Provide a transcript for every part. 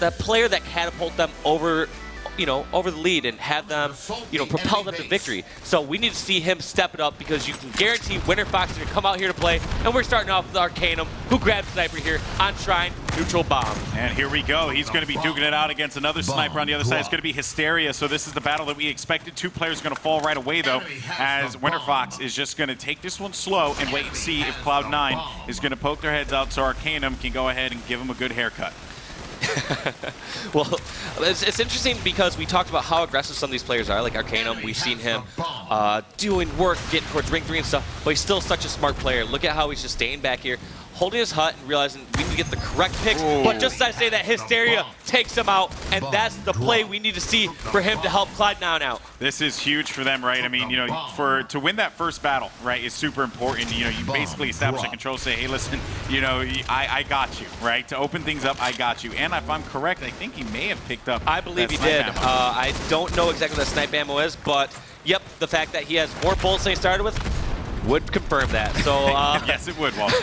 that player that catapult them over, over the lead and have them, propel them to victory. So we need to see him step it up because you can guarantee Winterfox is going to come out here to play. And we're starting off with Arcanum, who grabs Sniper here on Shrine, neutral bomb. And here we go. He's going to be duking it out against another Sniper on the other side. It's going to be Hysteria. So this is the battle that we expected. 2 players are going to fall right away, though, as Winterfox is just going to take this one slow and wait and see if Cloud9 is going to poke their heads out so Arcanum can go ahead and give him a good haircut. Well, it's interesting because we talked about how aggressive some of these players are. Like Arcanum, we've seen him doing work, getting towards ring 3 and stuff, but he's still such a smart player. Look at how he's just staying back here, holding his hut and realizing we need to get the correct picks. Ooh. But just as I say that, Hysteria takes him out, and that's the play we need to see for him to help Cloud9 out. This is huge for them, right? I mean, to win that first battle, right, is super important. You basically establish a control, say, hey, listen, I got you, right? To open things up, I got you. And if I'm correct, I think he may have picked up I believe he did. I don't know exactly what the snipe ammo is, but yep, the fact that he has more bullets than he started with would confirm that. So yes, it would, Walter.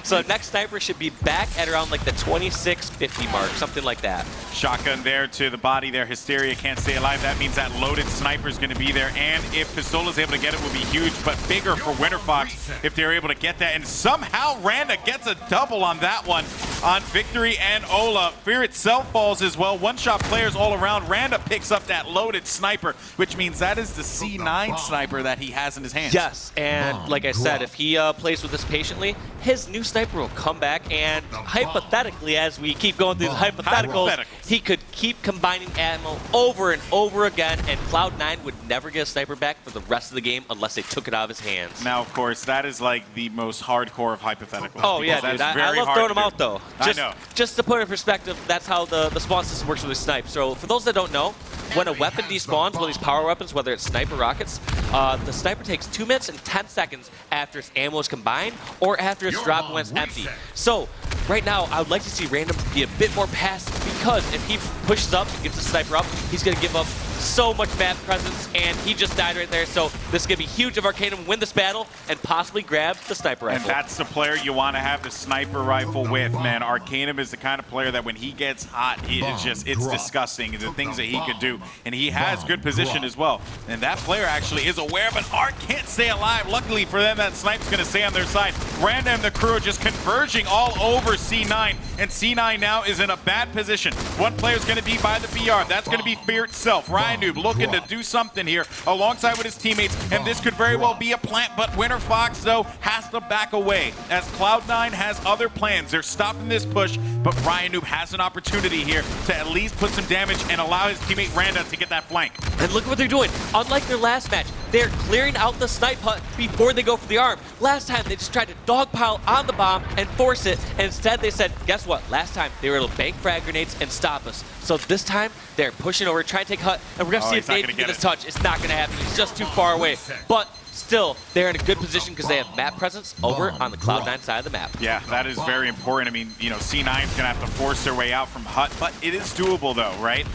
So next Sniper should be back at around like the 26-50 mark, something like that. Shotgun there to the body there. Hysteria can't stay alive. That means that loaded Sniper is going to be there. And if Pistola's able to get it, will be huge, but bigger for Winterfox if they're able to get that. And somehow Randa gets a double on that one on Victory and Ola. Fear itself falls as well. One-shot players all around. Randa picks up that loaded Sniper, which means that is the C9 Sniper that he has in his hands. Yes. And like I said, if he plays with this patiently, his new Sniper will come back, and hypothetically, as we keep going through these hypotheticals, he could keep combining ammo over and over again, and Cloud9 would never get a Sniper back for the rest of the game unless they took it out of his hands. Now, of course, that is like the most hardcore of hypotheticals. Oh, yeah, dude. I love throwing them out, though. I know. Just to put in perspective, that's how the spawn system works with a Snipe. So for those that don't know, when a weapon despawns, one of these power weapons, whether it's Sniper rockets, the Sniper takes 2 minutes and 10 seconds after its ammo is combined or after it's dropped when it's empty. So right now, I would like to see Random be a bit more passive because if he pushes up and gets the Sniper up, he's going to give up so much map presence, and he just died right there. So this is going to be huge if Arcanum win this battle and possibly grab the Sniper rifle. And that's the player you want to have the Sniper rifle with, man. Arcanum is the kind of player that when he gets hot, it's disgusting, the things that he could do. And he has good position as well. And that player actually is aware, but Art can't stay alive. Luckily for them, that Snipe's going to stay on their side. Randa and the crew are just converging all over C9, and C9 now is in a bad position. One player's going to be by the BR. That's going to be Fear itself. Noob looking to do something here alongside with his teammates, and this could very well be a plant, but Winterfox, though, has to back away as Cloud9 has other plans. They're stopping this push, but Noob has an opportunity here to at least put some damage and allow his teammate Randa to get that flank. And look what they're doing. Unlike their last match, they're clearing out the snipe hut before they go for the arm. Last time, they just tried to dogpile on the bomb and force it, and instead they said, guess what? Last time, they were able to bank frag grenades and stop us. So this time, they're pushing over, trying to take hut, and we're going to see if Nate can get this touch. It's not going to happen. He's just too far away. But still, they're in a good position because they have map presence over on the Cloud9 side of the map. Yeah, that is very important. I mean, C9 is going to have to force their way out from hut, but it is doable, though, right?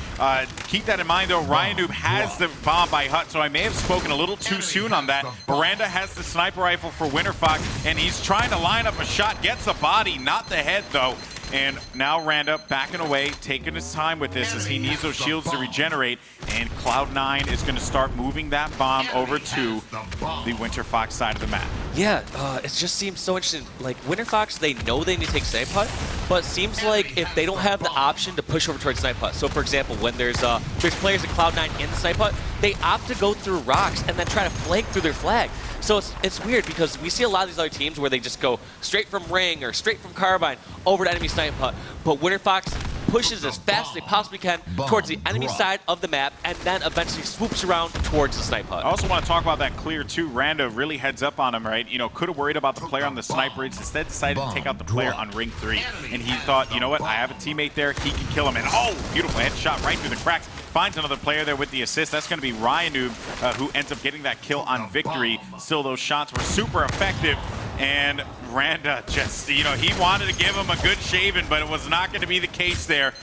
Keep that in mind, though. Noob has the bomb by hut, so I may have spoken a little too soon on that. Miranda has the sniper rifle for Winterfox, and he's trying to line up a shot. Gets the body, not the head, though. And now Randa backing away, taking his time with this as he needs those shields to regenerate. And Cloud9 is going to start moving that bomb over to the Winterfox side of the map. Yeah, it just seems so interesting. Like, Winterfox, they know they need to take Snipe Hut, but it seems like if they don't have the option to push over towards Snipe Hut. So, for example, when there's players at Cloud9 in the Snipe Hut, they opt to go through rocks and then try to flank through their flag. So it's weird because we see a lot of these other teams where they just go straight from ring or straight from carbine over to enemy snipe hut. But Winterfox pushes as fast as they possibly can towards the enemy side of the map and then eventually swoops around towards the snipe hut. I also want to talk about that clear too. Randa really heads up on him, right? Could have worried about the player on the sniper. Instead decided to take out the player on ring 3. And he thought, you know what, I have a teammate there, he can kill him. And oh, beautiful headshot right through the cracks. Finds another player there with the assist. That's going to be Noob, who ends up getting that kill on Victory. Still, those shots were super effective. And Randa just, he wanted to give him a good shaving, but it was not going to be the case there,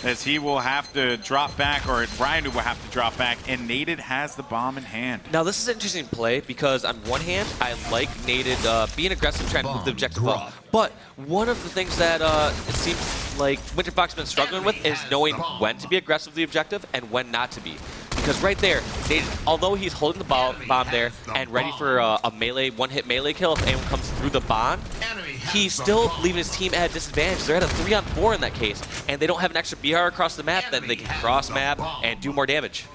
as he will have to drop back, or Noob will have to drop back, and Naded has the bomb in hand. Now, this is an interesting play because on one hand, I like Naded being aggressive, trying to move the objective up. But one of the things that it seems like Winterfox has been struggling with is knowing when to be aggressive with the objective and when not to be. Because right there, although he's holding the bomb there and ready for a melee, one-hit melee kill if anyone comes through the bond, he's still leaving his team at a disadvantage. They're at a 3-on-4 in that case, and they don't have an extra BR across the map that they can cross map and do more damage.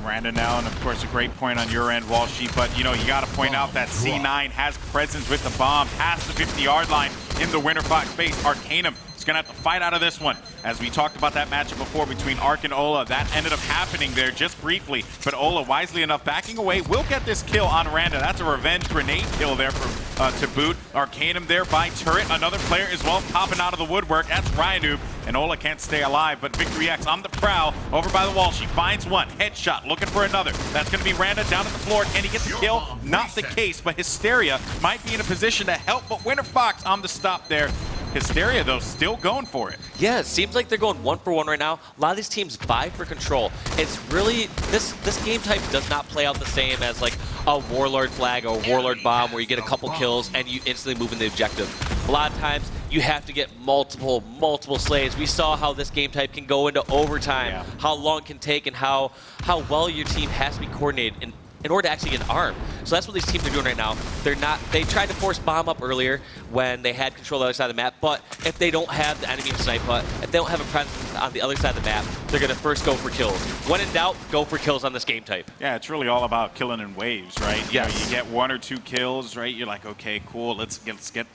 Randa now, and of course a great point on your end, Walshy, but you know, you got to point out that C9 has presence with the bomb past the 50-yard line in the Winterfox base. Arcanum is going to have to fight out of this one. As we talked about that matchup before between Arc and Ola, that ended up happening there just briefly, but Ola, wisely enough, backing away, will get this kill on Randa. That's a revenge grenade kill there from to boot. Arcanum there by Turret, another player as well popping out of the woodwork. That's Ryanoob, and Ola can't stay alive, but Victory X on the prowl over by the wall. She finds one, headshot, looking for another. That's going to be Randa down at the floor. Can he get the kill? Not the case, but Hysteria might be in a position to help, but Winterfox on the stop there. Hysteria, though, still going for it. Yeah, it seems like they're going 1-for-1 right now. A lot of these teams vie for control. It's really, this game type does not play out the same as like a Warlord flag or a Warlord bomb where you get a couple kills and you instantly move in the objective. A lot of times, you have to get multiple slays. We saw how this game type can go into overtime, how long it can take, and how well your team has to be coordinated in order to actually get an arm. So that's what these teams are doing right now. They tried to force bomb up earlier when they had control of the other side of the map, but if they don't have the enemy snipe hut, if they don't have a presence on the other side of the map, they're gonna first go for kills. When in doubt, go for kills on this game type. Yeah, it's really all about killing in waves, right? Yes. You know, you get 1 or 2 kills, right? You're like, okay, cool, let's get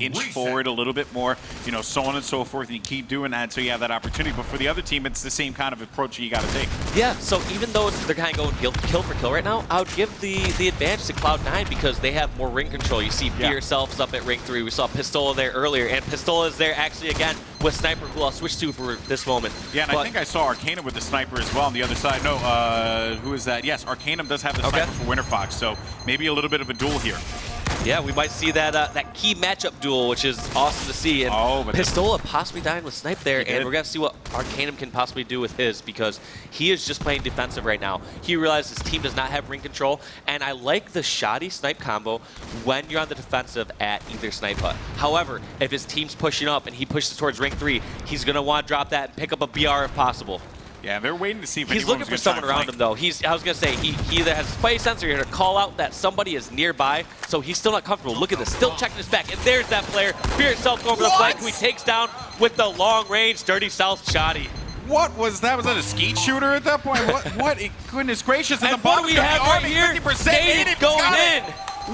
inch forward a little bit more, so on and so forth, and you keep doing that until you have that opportunity. But for the other team, it's the same kind of approach you gotta take. Yeah, so even though they're kind of going kill for kill right now, I would give the advantage to Cloud9 because they have more ring control. You see Fear yourselves up at ring 3. We saw Pistola there earlier, and Pistola is there actually again with Sniper, who I'll switch to for this moment. Yeah, and I think I saw Arcanum with the Sniper as well on the other side. No, who is that? Yes, Arcanum does have the Sniper for Winterfox, so maybe a little bit of a duel here. Yeah, we might see that that key matchup duel, which is awesome to see. And Pistola possibly dying with Snipe there, and we're going to see what Arcanum can possibly do with his, because he is just playing defensive right now. He realizes his team does not have ring control, and I like the shoddy Snipe combo when you're on the defensive at either Snipe hut. However, if his team's pushing up and he pushes towards ring 3, he's going to want to drop that and pick up a BR if possible. Yeah, they're waiting to see if he's looking for someone around him, though. I was going to say, he either has a spy sensor here to call out that somebody is nearby, so he's still not comfortable. Look at this, still checking his back, and there's that player. Fear itself going for the flank, who he takes down with the long-range Dirty South shoddy. What was that? Was that a skeet shooter at that point? What? Goodness gracious! And what do we have right here? 50% going in.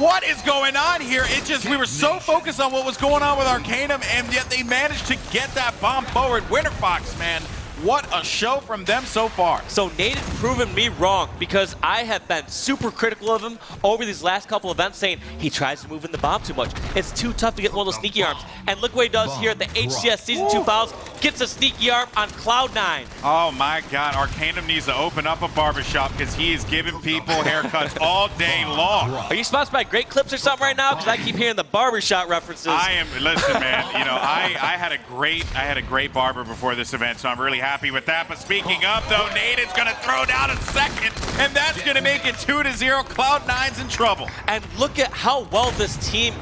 What is going on here? We were so focused on what was going on with Arcanum, and yet they managed to get that bomb forward. Winterfox, man. What a show from them so far. So Nate has proven me wrong, because I have been super critical of him over these last couple events, saying he tries to move in the bomb too much. It's too tough to get one of those sneaky arms. And look what he does here at the HCS Season 2 Finals. Gets a sneaky arm on Cloud9. Oh my God, Arcanum needs to open up a barbershop, because he is giving people haircuts all day long. Are you sponsored by Great Clips or something right now? Because I keep hearing the barbershop references. Listen, man, I had a great barber before this event, so I'm really happy with that. But speaking of, though, Nate is going to throw down a second, and that's going to make it 2-0. Cloud9's in trouble. And look at how well this team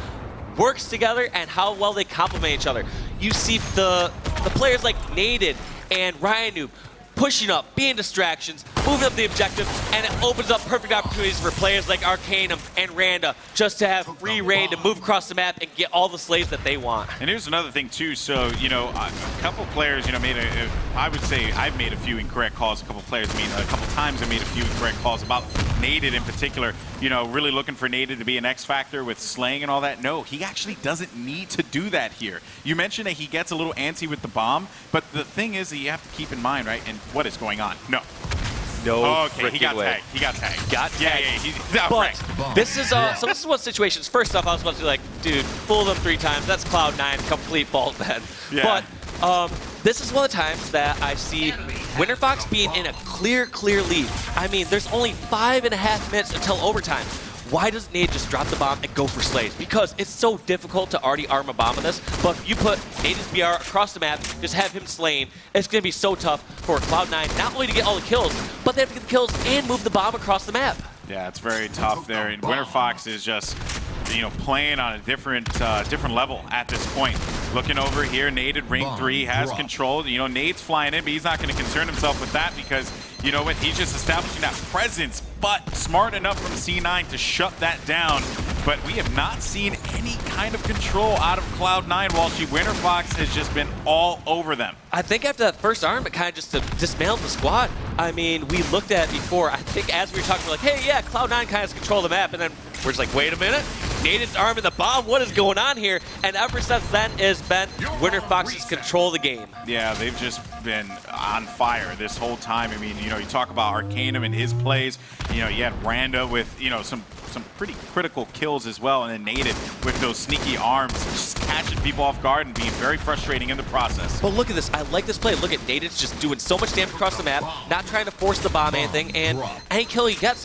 works together and how well they complement each other. You see the players like Naded and Ryanoob pushing up, being distractions, moving up the objective, and it opens up perfect opportunities for players like Arcanum and Randa just to have free reign to move across the map and get all the slays that they want. And here's another thing too. So, a couple players, I would say I've made a few incorrect calls. A couple players, a couple times I made a few incorrect calls about Naded in particular. Really looking for Naded to be an X factor with slaying and all that. No, he actually doesn't need to do that here. You mentioned that he gets a little antsy with the bomb, but the thing is that you have to keep in mind, right? And what is going on? No, okay, he got tagged. He got tagged. But this is so this is what situations. First off, I was supposed to be like, dude, fool them 3 times. That's Cloud9, complete bald then. Yeah. But this is one of the times that I see Winterfox being in a clear lead. I mean, there's only 5.5 minutes until overtime. Why doesn't Nate just drop the bomb and go for slays? Because it's so difficult to already arm a bomb in this, but if you put Nate's BR across the map, just have him slain, it's going to be so tough for Cloud9 not only to get all the kills, but they have to get the kills and move the bomb across the map. Yeah, it's very tough there, and Winterfox is just, playing on a different level at this point. Looking over here, Naded ring 3 has control. You know, Nade's flying in, but he's not going to concern himself with that because, you know what, he's just establishing that presence, but smart enough from C9 to shut that down. But we have not seen any kind of control out of Cloud9, while Winterfox has just been all over them. I think after that first arm, it kind of just dismantled the squad. I mean, we looked at it before. I think as we were talking, we're like, hey, yeah, Cloud9 kind of has control of the map. And then we're just like, wait a minute. Naded's arm in the bomb. What is going on here? And ever since then, it's been Winterfox's control of the game. Yeah, they've just been on fire this whole time. I mean, you know, you talk about Arcanum and his plays. You know, you had Randa with, you know, some pretty critical kills as well, and then Naded with those sneaky arms, just catching people off guard and being very frustrating in the process. But look at this. I like this play. Look at Naded's just doing so much damage across the map, not trying to force the bomb anything, and any kill he gets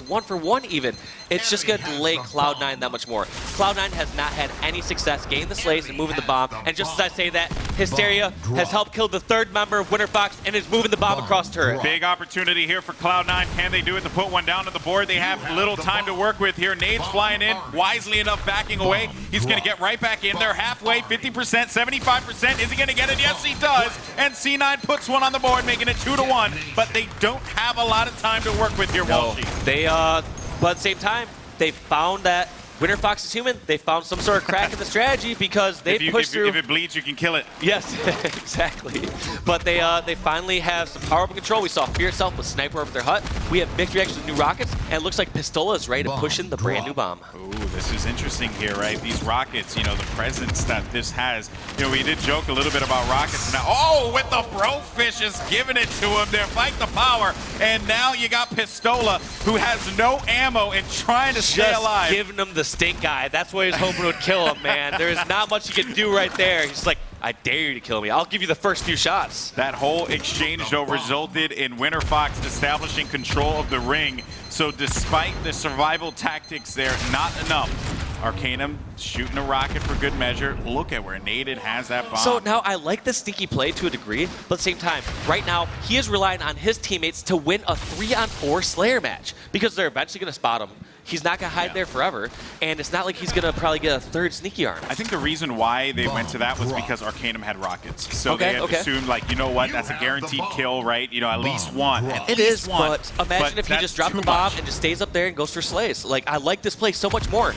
1 for 1 even. It's just going to delay Cloud9 that much more. Cloud9 has not had any success getting the slays and moving the bomb, and just as I say that, Hysteria has helped kill the 3rd member of Winterfox and is moving the bomb across turret. Big opportunity here for Cloud9. Can they do it to put one down on the board? They have little time to work with here. Nade's flying in, wisely enough backing away. He's going to get right back in there halfway, 50%, 75%. Is he going to get it? Yes, he does. And C9 puts one on the board, making it 2-1. But they don't have a lot of time to work with here, Walshy. They, but at the same time, they found that Winterfox is human. They found some sort of crack in the strategy because they pushed through. If it bleeds, you can kill it. Yes, exactly. But they finally have some power up and control. We saw Fear itself with Sniper over their hut. We have Victory X with new rockets, and it looks like Pistola is ready to push in the brand new bomb. Ooh, this is interesting here, right? These rockets, you know, the presence that this has. You know, we did joke a little bit about rockets. Now, oh, with the Brofish is giving it to him. They're fighting the power, and now you got Pistola, who has no ammo and trying to stay alive. Just giving him the stink eye. That's what he's hoping would kill him, man. There is not much he can do right there. He's like, I dare you to kill me. I'll give you the first few shots. That whole exchange, though, resulted in Winterfox establishing control of the ring. So despite the survival tactics there, not enough. Arcanum shooting a rocket for good measure. Look at where Naded has that bomb. So now I like the sneaky play to a degree, but at the same time, right now, he is relying on his teammates to win a 3-on-4 Slayer match because they're eventually going to spot him. He's not going to hide there forever, and it's not like he's going to probably get a 3rd sneaky arm. I think the reason why they went to that was because Arcanum had rockets. So they had assumed, like, you know what, that's a guaranteed kill, right? You know, at least one. It is, but imagine if he just dropped the bomb and just stays up there and goes for slays. Like, I like this play so much more.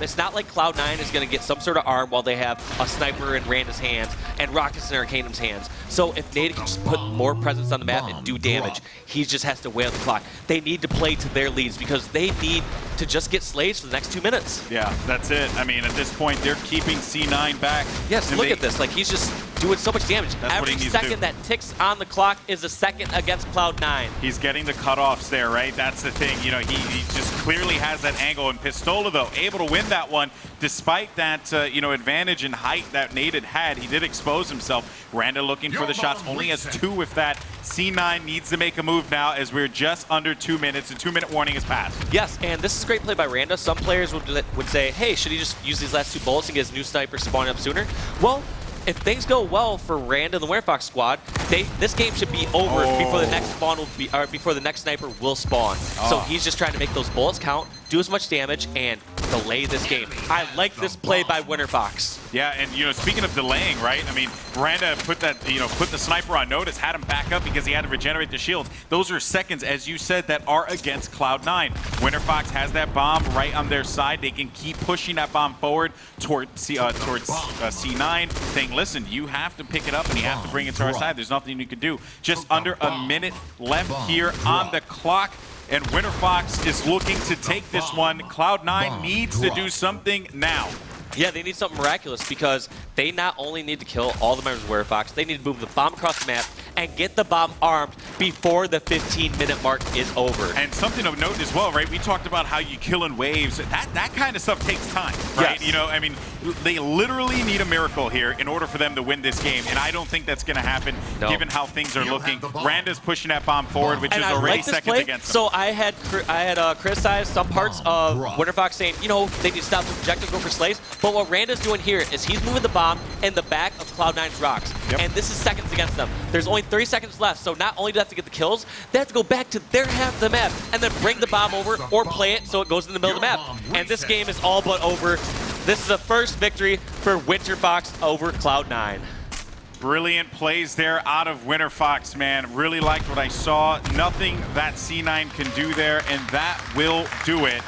It's not like Cloud9 is going to get some sort of arm while they have a sniper in Randa's hands and rockets in Arcanum's hands. So if Nade can just put more presence on the map and do damage, he just has to wait on the clock. They need to play to their leads because they need to just get slays for the next 2 minutes. Yeah, that's it. I mean, at this point, they're keeping C9 back. Yes, look at this. Like, he's just doing so much damage. Every second that ticks on the clock is a second against Cloud9. He's getting the cutoffs there, right? That's the thing. You know, he just clearly has that angle. And Pistola, though, able to win that one despite that, you know, advantage in height that Naded had. He did expose himself. Randa looking for the shots. Only has 2 with that. C9 needs to make a move now as we're just under 2 minutes. The 2-minute warning is passed. Yes, and this is a great play by Randa. Some players would say, hey, should he just use these last 2 bullets and get his new sniper spawning up sooner? Well, if things go well for Randa and the Winterfox squad, this game should be over before the next spawn will be, or before the next sniper will spawn. So he's just trying to make those bullets count, do as much damage, and delay this game. I like this play by Winterfox. Yeah, and you know, speaking of delaying, right? I mean, Randa put that, you know, put the sniper on notice, had him back up because he had to regenerate the shields. Those are seconds, as you said, that are against Cloud9. Winterfox has that bomb right on their side. They can keep pushing that bomb forward towards C9, saying, listen, you have to pick it up and you have to bring it to our side. There's nothing you can do. Just under a minute left here on the clock. And Winterfox is looking to take this one. Cloud9 needs to do something now. Yeah, they need something miraculous because they not only need to kill all the members of Winterfox, they need to move the bomb across the map and get the bomb armed before the 15-minute mark is over. And something of note as well, right? We talked about how you kill in waves. That kind of stuff takes time, right? Yes. You know, I mean, they literally need a miracle here in order for them to win this game, and I don't think that's going to happen given how things are looking. Randa's pushing that bomb forward, which is already seconds against them. So I had criticized some parts of Winterfox saying, you know, they need to stop the projectile, go for slays. But what Randa's doing here is he's moving the bomb in the back of Cloud9's rocks. And this is seconds against them. There's only 30 seconds left, so not only do they have to get the kills, they have to go back to their half of the map and then bring the bomb over or play it so it goes in the middle of the map. And this game is all but over. This is the first victory for Winterfox over Cloud9. Brilliant plays there out of Winterfox, man. Really liked what I saw. Nothing that C9 can do there, and that will do it